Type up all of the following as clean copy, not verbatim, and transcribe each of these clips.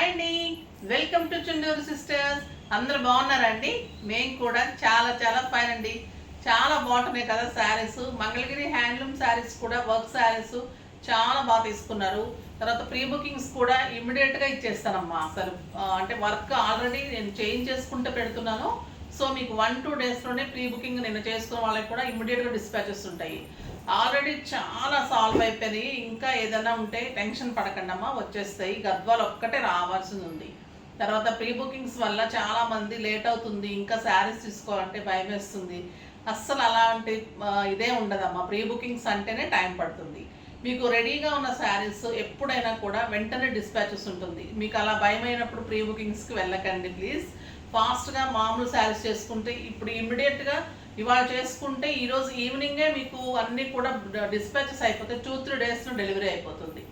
Hi అండి, welcome to Chunduru sisters. అందరు బాగున్నారండి? మేము కూడా చాలా చాలా ఫైన్ అండి. చాలా బాగుంటున్నాయి కదా శారీస్. మంగళగిరి హ్యాండ్లూమ్ శారీస్ కూడా వర్క్ శారీస్ చాలా బాగా తీసుకున్నారు. తర్వాత ప్రీ బుకింగ్స్ కూడా ఇమ్మీడియట్గా ఇచ్చేస్తానమ్మా. అసలు అంటే వర్క్ ఆల్రెడీ నేను చేంజ్ చేసుకుంటూ పెడుతున్నాను. సో మీకు 1-2 డేస్లోనే ప్రీ బుకింగ్ నేను చేసుకున్న వాళ్ళకి కూడా ఇమ్మీడియట్గా డిస్పాచెస్ ఉంటాయి. ఆల్రెడీ చాలా సాల్వ్ అయిపోయినాయి. ఇంకా ఏదైనా ఉంటే టెన్షన్ పడకండి అమ్మా, వచ్చేస్తాయి. గద్వాలు ఒక్కటే రావాల్సింది ఉంది. తర్వాత ప్రీ బుకింగ్స్ వల్ల చాలామంది లేట్ అవుతుంది, ఇంకా శారీస్ తీసుకోవాలంటే భయం వేస్తుంది. అస్సలు అలాంటి ఇదే ఉండదమ్మా. ప్రీ బుకింగ్స్ అంటేనే టైం పడుతుంది. మీకు రెడీగా ఉన్న శారీస్ ఎప్పుడైనా కూడా వెంటనే డిస్పాచెస్ ఉంటుంది. మీకు అలా భయమైనప్పుడు ప్రీ బుకింగ్స్కి వెళ్ళకండి ప్లీజ్. ఫాస్ట్గా మామూలు శారీస్ చేసుకుంటే ఇప్పుడు ఇమ్మీడియట్గా ఇవాళ చేసుకుంటే ఈరోజు ఈవినింగే మీకు అన్నీ కూడా డిస్పాచెస్ అయిపోతే 2-3 డేస్లో డెలివరీ అయిపోతుంది.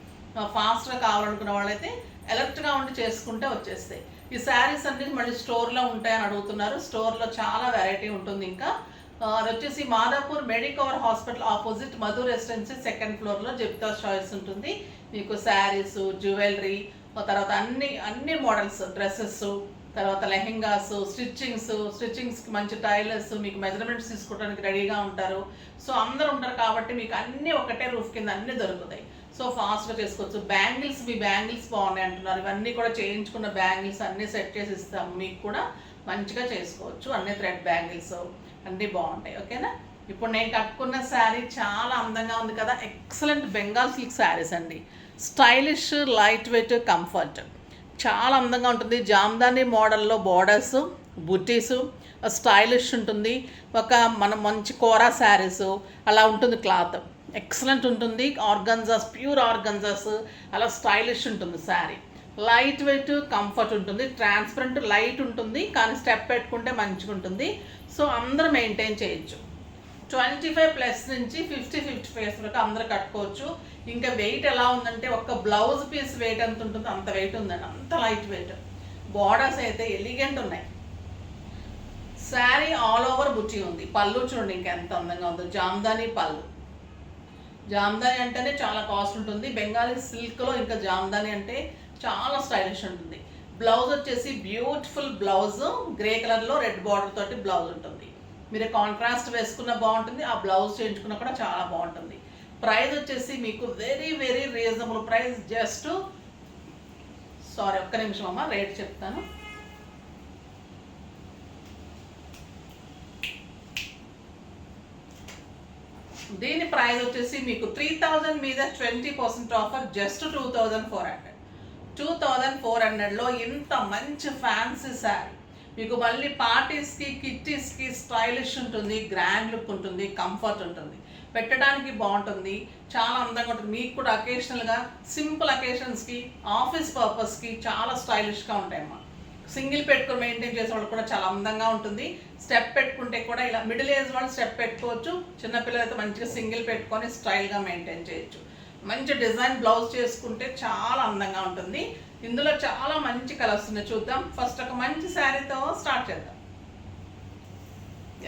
ఫాస్ట్గా కావాలనుకున్న వాళ్ళైతే అలర్ట్గా ఉండి చేసుకుంటే వచ్చేస్తాయి. ఈ శారీస్ అన్ని మళ్ళీ స్టోర్లో ఉంటాయని అడుగుతున్నారు. స్టోర్లో చాలా వెరైటీ ఉంటుంది. ఇంకా అది వచ్చేసి Madhapur Medicover hospital opposite Madhu residency 2nd ఫ్లోర్లో జెప్తా చాయిస్ ఉంటుంది. మీకు శారీస్, జ్యువెలరీ, తర్వాత అన్ని మోడల్స్, డ్రెస్సెస్, తర్వాత లెహెంగాస్, స్టిచ్చింగ్స్కి మంచి టైలర్స్ మీకు మెజర్మెంట్స్ తీసుకోవడానికి రెడీగా ఉంటారు. సో అందరూ ఉంటారు కాబట్టి మీకు అన్నీ ఒకటే రూఫ్ కింద అన్నీ దొరుకుతాయి. సో ఫాస్ట్గా చేసుకోవచ్చు. బ్యాంగిల్స్, మీ బ్యాంగిల్స్ బాగున్నాయి అంటున్నారు. ఇవన్నీ కూడా చేయించుకున్న బ్యాంగిల్స్ అన్నీ సెట్ చేసి ఇస్తాము. మీకు కూడా మంచిగా చేసుకోవచ్చు. అన్ని థ్రెడ్ బ్యాంగిల్స్ అన్నీ బాగుంటాయి. ఓకేనా? ఇప్పుడు నేను కట్టుకున్న శారీ చాలా అందంగా ఉంది కదా. ఎక్సలెంట్ బెంగాల్ సిల్క్ శారీస్ అండి. స్టైలిష్, లైట్ వెయిట్, కంఫర్ట్, చాలా అందంగా ఉంటుంది. జామ్దాని మోడల్లో బార్డర్స్, బుట్టీసు, స్టైలిష్ ఉంటుంది. మన మంచి కోరా శారీస్ అలా ఉంటుంది. క్లాత్ ఎక్సలెంట్ ఉంటుంది. ఆర్గన్జాస్, ప్యూర్ ఆర్గన్జాస్, అలా స్టైలిష్ ఉంటుంది శారీ. లైట్ వెయిట్, కంఫర్ట్ ఉంటుంది. ట్రాన్స్పరెంట్, లైట్ ఉంటుంది, కానీ స్టెప్ పెట్టుకుంటే మంచిగా ఉంటుంది. సో అందరూ మెయింటైన్ చేయొచ్చు. 25+ నుంచి 50-55 వరకు అందరూ కట్టుకోవచ్చు. ఇంకా వెయిట్ ఎలా ఉందంటే ఒక్క బ్లౌజ్ పీస్ వెయిట్ ఎంత ఉంటుందో అంత వెయిట్ ఉందండి. అంత లైట్ వెయిట్. బార్డర్స్ అయితే ఎలిగెంట్ ఉన్నాయి. శారీ ఆల్ ఓవర్ బుట్టి ఉంది. పళ్ళు చూడండి ఇంకా ఎంత అందంగా ఉందో. జామ్దాని పళ్ళు. జామ్దాని అంటేనే చాలా కాస్ట్ ఉంటుంది. బెంగాలీ సిల్క్లో ఇంకా జామ్దాని అంటే చాలా స్టైలిష్ ఉంటుంది. బ్లౌజ్ వచ్చేసి బ్యూటిఫుల్ బ్లౌజ్, గ్రే కలర్లో రెడ్ బార్డర్ తోటి బ్లౌజ్ ఉంటుంది. మీరు కాంట్రాస్ట్ వేసుకున్న బాగుంటుంది, ఆ బ్లౌజ్ చేయించుకున్నా కూడా చాలా బాగుంటుంది. ప్రైస్ వచ్చేసి మీకు very very reasonable price. Just ఒక్క నిమిషం అమ్మ, రేట్ చెప్తాను. దీని ప్రైస్ వచ్చేసి మీకు 3000 మీద 20% ఆఫర్, జస్ట్ 2400. 2400లో ఇంత మంచి ఫ్యాన్సీ శారీ మీకు మళ్ళీ పార్టీస్కి, కిట్టీస్కి స్టైలిష్ ఉంటుంది, గ్రాండ్ లుక్ ఉంటుంది, కంఫర్ట్ ఉంటుంది, పెట్టడానికి బాగుంటుంది, చాలా అందంగా ఉంటుంది. మీకు కూడా అకేషనల్గా సింపుల్ అకేషన్స్కి, ఆఫీస్ పర్పస్కి చాలా స్టైలిష్గా ఉంటాయమ్మా. సింగిల్ పెట్టుకొని మెయింటైన్ చేసే వాళ్ళు కూడా చాలా అందంగా ఉంటుంది. స్టెప్ పెట్టుకుంటే కూడా ఇలా మిడిల్ ఏజ్ వాళ్ళు స్టెప్ పెట్టుకోవచ్చు. చిన్నపిల్లలైతే మంచిగా సింగిల్ పెట్టుకొని స్టైల్గా మెయింటైన్ చేయొచ్చు. మంచి డిజైన్ బ్లౌజ్ చేసుకుంటే చాలా అందంగా ఉంటుంది. ఇందులో చాలా మంచి కలర్స్ ఉన్నాయి, చూద్దాం. ఫస్ట్ ఒక మంచి శారీతో స్టార్ట్ చేద్దాం.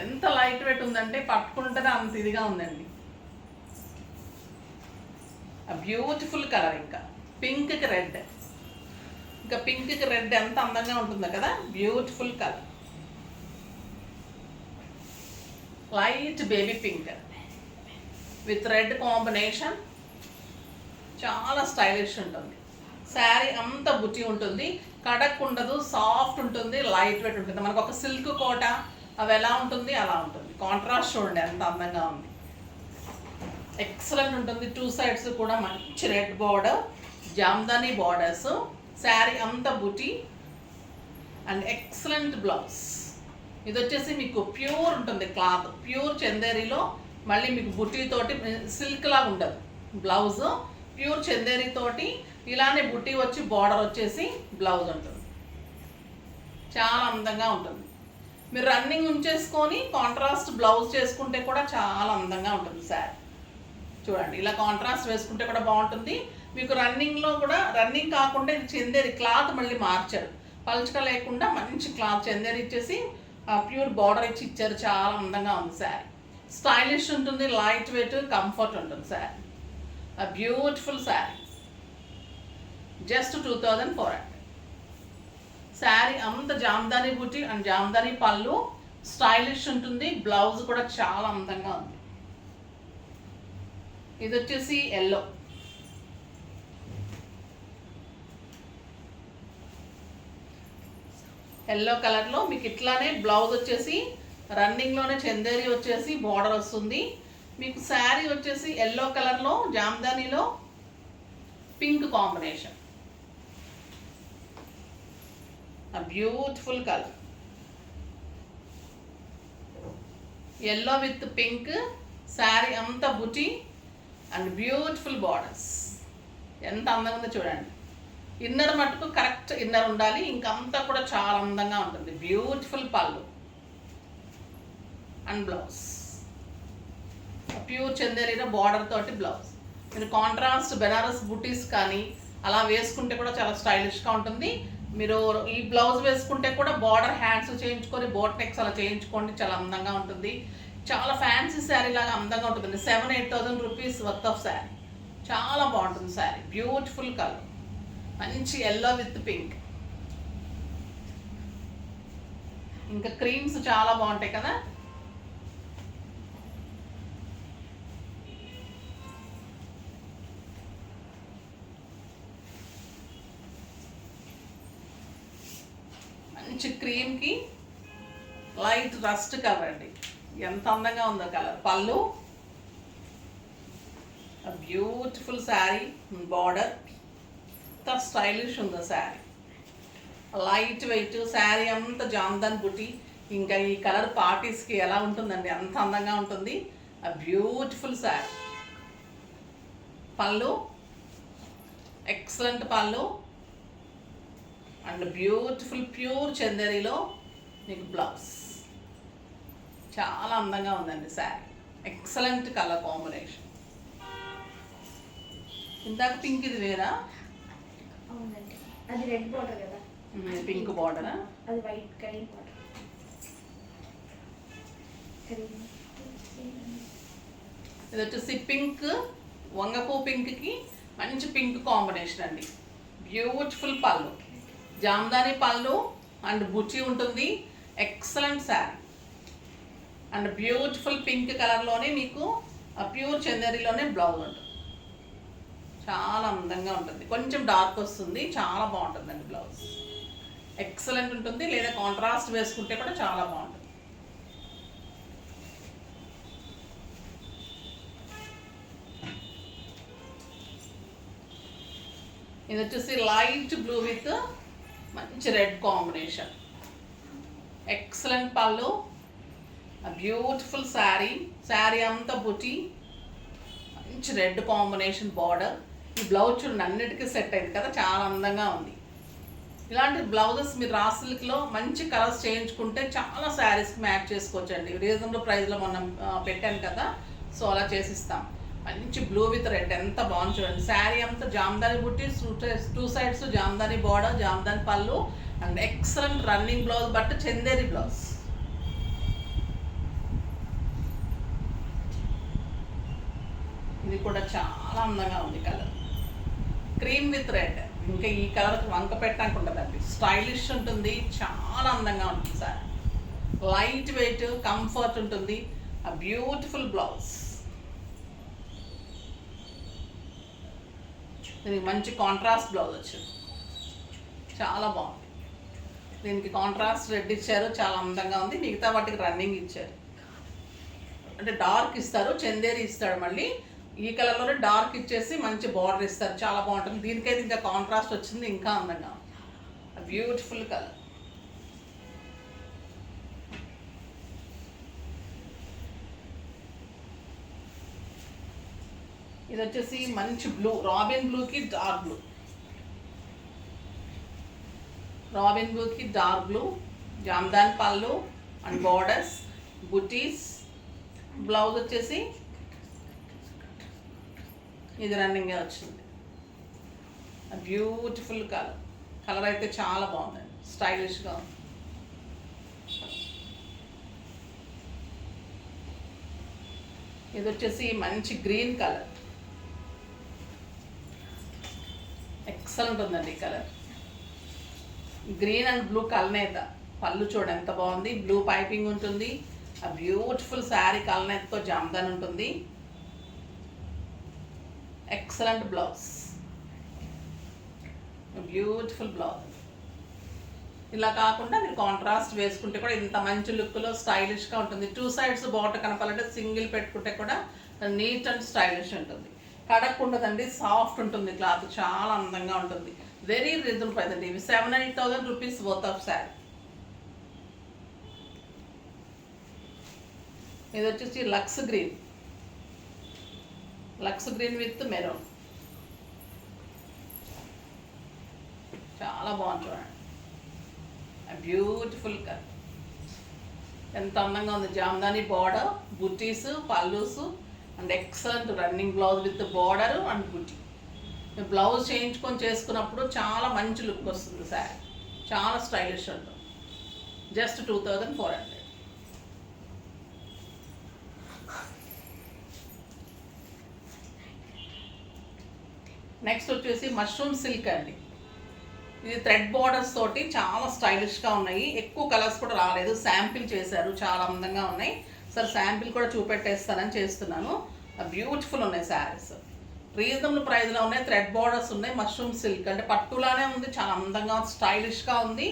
ఎంత లైట్ వెయిట్ ఉందంటే పట్టుకుంటేనే అంత ఇదిగా ఉందండి. Beautiful colour. ఇంకా పింక్కి రెడ్, ఇంకా పింక్కి రెడ్ ఎంత అందంగా ఉంటుందో కదా. Beautiful colour, light baby pink with red combination, చాలా స్టైలిష్ ఉంటుంది. శారీ అంతా బుట్టి ఉంటుంది, కడక్ ఉండదు, సాఫ్ట్ ఉంటుంది, లైట్ వెయిట్ ఉంటుంది. మనకు ఒక సిల్క్ కోట అవి ఎలా ఉంటుంది అలా ఉంటుంది. కాంట్రాస్ట్ చూడండి ఎంత అందంగా ఉంది. ఎక్సలెంట్ ఉంటుంది. 2 సైడ్స్ కూడా మంచి red border, Jamdani borders. Sari అంతా బుట్టి అండ్ ఎక్సలెంట్ బ్లౌజ్. ఇది వచ్చేసి మీకు ప్యూర్ ఉంటుంది క్లాత్, ప్యూర్ చందేరిలో. మళ్ళీ మీకు బుట్టీతోటి సిల్క్ లాగా ఉండదు బ్లౌజ్, ప్యూర్ చందేరి తోటి ఇలానే బుట్టి వచ్చి బార్డర్ వచ్చేసి బ్లౌజ్ ఉంటుంది. చాలా అందంగా ఉంటుంది. మీరు రన్నింగ్ ఉంచేసుకొని కాంట్రాస్ట్ బ్లౌజ్ చేసుకుంటే కూడా చాలా అందంగా ఉంటుంది శారీ. చూడండి ఇలా కాంట్రాస్ట్ వేసుకుంటే కూడా బాగుంటుంది. మీకు రన్నింగ్లో కూడా, రన్నింగ్ కాకుండా ఇది చందేరి క్లాత్ మళ్ళీ మార్చారు. పలుచగా లేకుండా మంచి క్లాత్ చందేరి ఇచ్చేసి ప్యూర్ బార్డర్ ఇచ్చి ఇచ్చారు. చాలా అందంగా ఉంది శారీ. స్టైలిష్ ఉంటుంది, లైట్ వెయిట్, కంఫర్ట్ ఉంటుంది శారీ. బ్యూటిఫుల్ శారీ. జస్ట్ 2400. శారీ అంత జామ్దాని బూటీ అండ్ జామ్దాని పళ్ళు, స్టైలిష్ ఉంటుంది. బ్లౌజ్ కూడా చాలా అందంగా ఉంది. ఇది వచ్చేసి ఎల్లో, ఎల్లో కలర్లో మీకు ఇట్లానే బ్లౌజ్ వచ్చేసి రన్నింగ్లోనే చందేరి వచ్చేసి బార్డర్ వస్తుంది. మీకు శారీ వచ్చేసి ఎల్లో కలర్లో జామ్దానిలో pink combination, beautiful colour, yellow with pink. Sari అంతా బుటీ అండ్ బ్యూటిఫుల్ బార్డర్స్. ఎంత అందంగా ఉందో చూడండి. ఇన్నర్ మటుకు కరెక్ట్ ఇన్నర్ ఉండాలి, ఇంకంతా కూడా చాలా అందంగా ఉంటుంది. బ్యూటిఫుల్ పళ్ళు అండ్ బ్లౌజ్, ప్యూర్ చందేరిలో బార్డర్ తోటి బ్లౌజ్. మీరు కాంట్రాస్ట్ బెనారస్ బూటీస్ కానీ అలా వేసుకుంటే కూడా చాలా స్టైలిష్గా ఉంటుంది. మీరు ఈ బ్లౌజ్ వేసుకుంటే కూడా బార్డర్ హ్యాండ్స్ చేయించుకొని బోట్ నెక్స్ అలా చేయించుకోండి, చాలా అందంగా ఉంటుంది. చాలా ఫ్యాన్సీ శారీ లాగా అందంగా ఉంటుంది. 7,000-8,000 రూపీస్ వర్త్ ఆఫ్ శారీ. చాలా బాగుంటుంది శారీ. బ్యూటిఫుల్ కలర్, మంచి ఎల్లో విత్ పింక్. ఇంకా క్రీమ్స్ చాలా బాగుంటాయి కదా. మంచి క్రీమ్కి లైట్ రస్ట్ కలర్ అండి. ఎంత అందంగా ఉందో కలర్. పళ్ళు, బ్యూటిఫుల్ శారీ, బార్డర్, ఎంత స్టైలిష్ ఉందో శారీ. లైట్ వెయిట్ శారీ అంతా జామ్దాన్ బుటీ. ఇంకా ఈ కలర్ పార్టీస్కి ఎలా ఉంటుందండి, అంత అందంగా ఉంటుంది. బ్యూటిఫుల్ శారీ. పళ్ళు ఎక్సలెంట్ పళ్ళు అండ్ బ్యూటిఫుల్ ప్యూర్ చందేరిలో మీకు బ్లౌజ్. చాలా అందంగా ఉందండి శారీ. Excellent colour combination. ఇందాక పింక్ ఇది వేరా? అవునండి, అది రెడ్ బార్డర్ కదా. పింక్ బార్డరా? అది వైట్ కరీం బార్డర్. ఇది వచ్చేసి పింక్, వంగపూ పింక్కి మంచి పింక్ కాంబినేషన్ అండి. బ్యూటిఫుల్ పళ్ళు, జామ్దాని పళ్ళు అండ్ బుచ్చి ఉంటుంది. Excellent sari and beautiful pink కలర్లోనే మీకు ప్యూర్ చందేరిలోనే బ్లౌజ్ ఉంటుంది. చాలా అందంగా ఉంటుంది. కొంచెం డార్క్ వస్తుంది, చాలా బాగుంటుందండి బ్లౌజ్. ఎక్సలెంట్ ఉంటుంది. లేదా కాంట్రాస్ట్ వేసుకుంటే కూడా చాలా బాగుంటుంది. ఇది వచ్చేసి లైట్ బ్లూ విత్ మంచి రెడ్ కాంబినేషన్. ఎక్సలెంట్ పళ్ళు, బ్యూటిఫుల్ శారీ. శారీ అంతా బుటీ, మంచి రెడ్ కాంబినేషన్ బార్డర్. ఈ బ్లౌజ్ చూడండి అన్నిటికీ సెట్ అయింది కదా, చాలా అందంగా ఉంది. ఇలాంటి బ్లౌజెస్ మీరు రా సిల్క్లో మంచి కలర్స్ చేయించుకుంటే చాలా శారీస్కి మ్యాచ్ చేసుకోవచ్చండి. రీజనబుల్ ప్రైస్లో మనం పెట్టాను కదా, సో అలా చేసిస్తాం. మంచి బ్లూ విత్ రెడ్ ఎంత బాగుంది చూడండి. శారీ అంతా జామ్దాని బుట్టి, two sides Jamdani border, Jamdani పళ్ళు and excellent running blouse, but Chanderi blouse. ఇది కూడా చాలా అందంగా ఉంది కలర్. Cream with red. ఇంకా ఈ కలర్కి వంక పెట్టడానికి ఉంటుందండి. స్టైలిష్ ఉంటుంది, చాలా అందంగా ఉంటుంది సార్. లైట్ వెయిట్, కంఫర్ట్ ఉంటుంది. ఆ బ్యూటిఫుల్ బ్లౌజ్. దీనికి మంచి కాంట్రాస్ట్ బ్లౌజ్ వచ్చింది, చాలా బాగుంది. దీనికి కాంట్రాస్ట్ రెడ్ ఇచ్చారు, చాలా అందంగా ఉంది. మిగతా వాటికి రన్నింగ్ ఇచ్చారు, అంటే డార్క్ ఇస్తారు, చందేరి ఇస్తాడు. మళ్ళీ ఈ కలర్లోనే డార్క్ ఇచ్చేసి మంచి బార్డర్ ఇస్తారు, చాలా బాగుంటుంది. దీనికైతే ఇంకా కాంట్రాస్ట్ వచ్చింది, ఇంకా అందంగా ఉంది. Beautiful colour. ఇది వచ్చేసి మంచి బ్లూ, రాబిన్ బ్లూకి డార్క్ బ్లూ. రాబిన్ బ్లూకి డార్క్ బ్లూ, జామ్దాన్ పళ్ళు అండ్ బార్డర్స్, బుటీస్. బ్లౌజ్ వచ్చేసి ఇది రన్నింగ్గా వచ్చింది. Beautiful colour. కలర్ అయితే చాలా బాగుందండి, స్టైలిష్గా ఉంది. ఇది వచ్చేసి మంచి గ్రీన్ కలర్. ఎక్సలెంట్ ఉందండి ఈ కలర్. గ్రీన్ అండ్ బ్లూ కల్నేత. పళ్ళు చూడండి ఎంత బాగుంది, బ్లూ పైపింగ్ ఉంటుంది. ఆ బ్యూటిఫుల్ శారీ కల్నేతతో జామ్దాన్ ఉంటుంది. Excellent blouse, beautiful blouse. ఇలా కాకుండా మీరు కాంట్రాస్ట్ వేసుకుంటే కూడా ఇంత మంచి లుక్లో స్టైలిష్గా ఉంటుంది. 2 సైడ్స్ బార్డర్ కనపాలంటే సింగిల్ పెట్టుకుంటే కూడా నీట్ అండ్ స్టైలిష్ ఉంటుంది. కడక్ ఉండదండి, సాఫ్ట్ ఉంటుంది క్లాత్, చాలా అందంగా ఉంటుంది. వెరీ రీజనబుల్ ప్రైస్ అండి. ఇవి 7,000-8,000 రూపీస్ వర్త్ ఆఫ్ శారీ. ఇది వచ్చేసి లక్స్ గ్రీన్ విత్ మెరూన్. చాలా బాగుంది చూడండి, బ్యూటిఫుల్ కలర్. ఎంత అందంగా ఉంది. Jamdani border, buttis, pallus and excellent running blouse with border and buti. Blouse చేయించుకొని చేసుకున్నప్పుడు చాలా మంచి లుక్ వస్తుంది శారీ, చాలా స్టైలిష్ ఉంటుంది. జస్ట్ 2,400. నెక్స్ట్ వచ్చేసి మష్రూమ్ సిల్క్ అండి. ఇది థ్రెడ్ బార్డర్స్ తోటి చాలా స్టైలిష్గా ఉన్నాయి. ఎక్కువ కలర్స్ కూడా రాలేదు, శాంపిల్ చేశారు, చాలా అందంగా ఉన్నాయి. సరే శాంపిల్ కూడా చూపెట్టేస్తానని చేస్తున్నాను. బ్యూటిఫుల్ ఉన్నాయి శారీస్, రీజనబుల్ ప్రైస్లో ఉన్నాయి. థ్రెడ్ బార్డర్స్ ఉన్నాయి. మష్రూమ్ సిల్క్ అంటే పట్టులానే ఉంది, చాలా అందంగా స్టైలిష్గా ఉంది.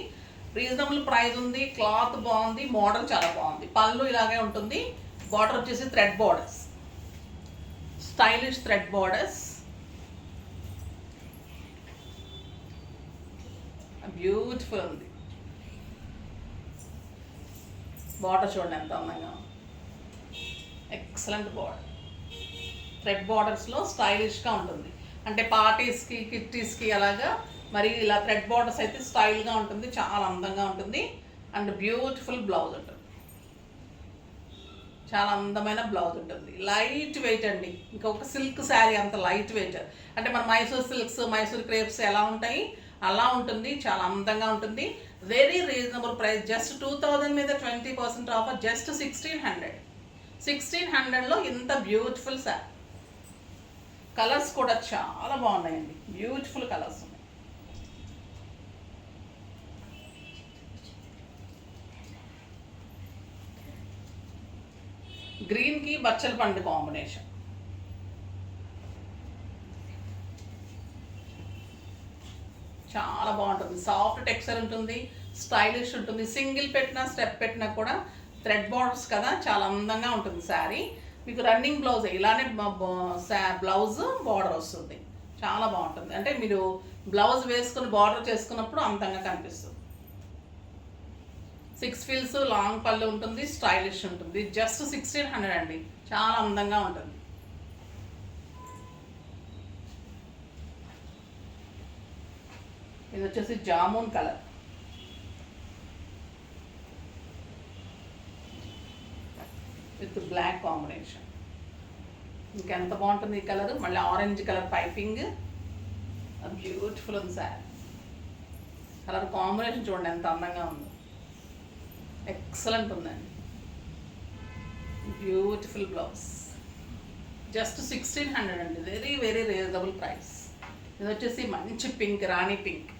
రీజనబుల్ ప్రైస్ ఉంది, క్లాత్ బాగుంది, మోడల్ చాలా బాగుంది. పళ్ళు ఇలాగే ఉంటుంది. బార్డర్ వచ్చేసి thread borders, stylish thread borders. Beautiful ఉంది. బార్డర్ చూడండి ఎంత అందంగా ఉంది, ఎక్సలెంట్ బార్డర్. థ్రెడ్ బార్డర్స్లో స్టైలిష్గా ఉంటుంది. అంటే పార్టీస్కి, కిట్టీస్కి అలాగా మరి ఇలా థ్రెడ్ బార్డర్స్ అయితే స్టైల్గా ఉంటుంది, చాలా అందంగా ఉంటుంది. అండ్ బ్యూటిఫుల్ బ్లౌజ్ ఉంటుంది, చాలా అందమైన బ్లౌజ్ ఉంటుంది. లైట్ వెయిట్ అండి, ఇంకొక సిల్క్ శారీ అంత లైట్ వెయిట్. అంటే మన మైసూర్ సిల్క్స్, మైసూర్ క్రేప్స్ ఎలా ఉంటాయి అలా ఉంటుంది, చాలా అందంగా ఉంటుంది. Very reasonable price. జస్ట్ 2,000 మీద 20% ఆఫర్. జస్ట్ 1,600లో ఇంత బ్యూటిఫుల్ శారీ. కలర్స్ కూడా చాలా బాగున్నాయండి, బ్యూటిఫుల్ కలర్స్ ఉన్నాయి. గ్రీన్కి బచ్చల పండు కాంబినేషన్. చాలా బాగుంటుంది, సాఫ్ట్ టెక్స్చర్ ఉంటుంది, స్టైలిష్ ఉంటుంది. సింగిల్ పెట్టినా స్టెప్ పెట్టినా కూడా థ్రెడ్ బార్డర్స్ కదా, చాలా అందంగా ఉంటుంది శారీ. మీకు రన్నింగ్ బ్లౌజ్ ఇలానే బ్లౌజ్ బార్డర్ వస్తుంది, చాలా బాగుంటుంది. అంటే మీరు బ్లౌజ్ వేసుకుని బార్డర్ చేసుకున్నప్పుడు అందంగా కనిపిస్తుంది. 6 ఫీల్స్ లాంగ్ పళ్ళు ఉంటుంది, స్టైలిష్ ఉంటుంది. జస్ట్ 1,600 అండి, చాలా అందంగా ఉంటుంది. ఇది వచ్చేసి jamun colour, with black combination. ఇంకెంత బాగుంటుంది ఈ కలర్. మళ్ళీ ఆరెంజ్ కలర్ పైపింగ్, బ్యూటిఫుల్ ఉంది శారీ. కలర్ కాంబినేషన్ చూడండి ఎంత అందంగా ఉందో, ఎక్సలెంట్ ఉందండి. Beautiful blouse. జస్ట్ 1,600 అండి, వెరీ వెరీ రీజనబుల్ ప్రైస్. ఇది వచ్చేసి మంచి పింక్, రాణి పింక్.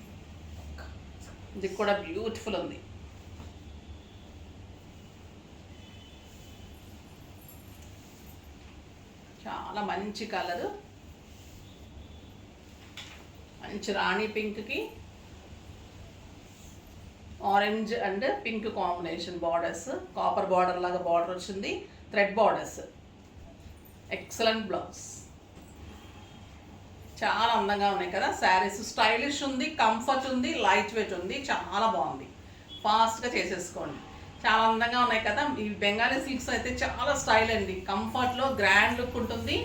ఇది కూడా బ్యూటిఫుల్ ఉంది. చాలా మంచి కలరు, మంచి రాణి పింక్కి orange and pink combination. Borders copper border లాగా బార్డర్ వచ్చింది, థ్రెడ్ బార్డర్స్. ఎక్సలెంట్ బ్లౌజ్, చాలా అందంగా ఉన్నాయి కదా శారీస్. స్టైలిష్ ఉంది, కంఫర్ట్ ఉంది, లైట్ వెయిట్ ఉంది, చాలా బాగుంది. ఫాస్ట్గా చేసేసుకోండి. చాలా అందంగా ఉన్నాయి కదా. ఈ బెంగాలీ సిల్క్స్ అయితే చాలా స్టైల్ అండి, కంఫర్ట్లో గ్రాండ్ లుక్ ఉంటుంది,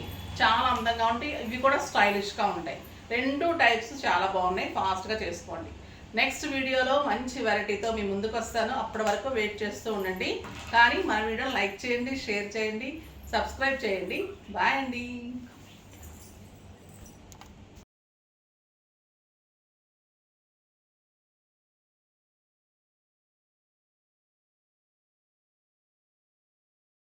చాలా అందంగా ఉంటాయి. ఇవి కూడా స్టైలిష్గా ఉంటాయి. 2 టైప్స్ చాలా బాగున్నాయి, ఫాస్ట్గా చేసుకోండి. నెక్స్ట్ వీడియోలో మంచి వెరైటీతో మీ ముందుకు వస్తాను. అప్పటి వరకు వెయిట్ చేస్తూ ఉండండి. కానీ మన వీడియోని లైక్ చేయండి, షేర్ చేయండి, సబ్స్క్రైబ్ చేయండి. బాయ్ అండి.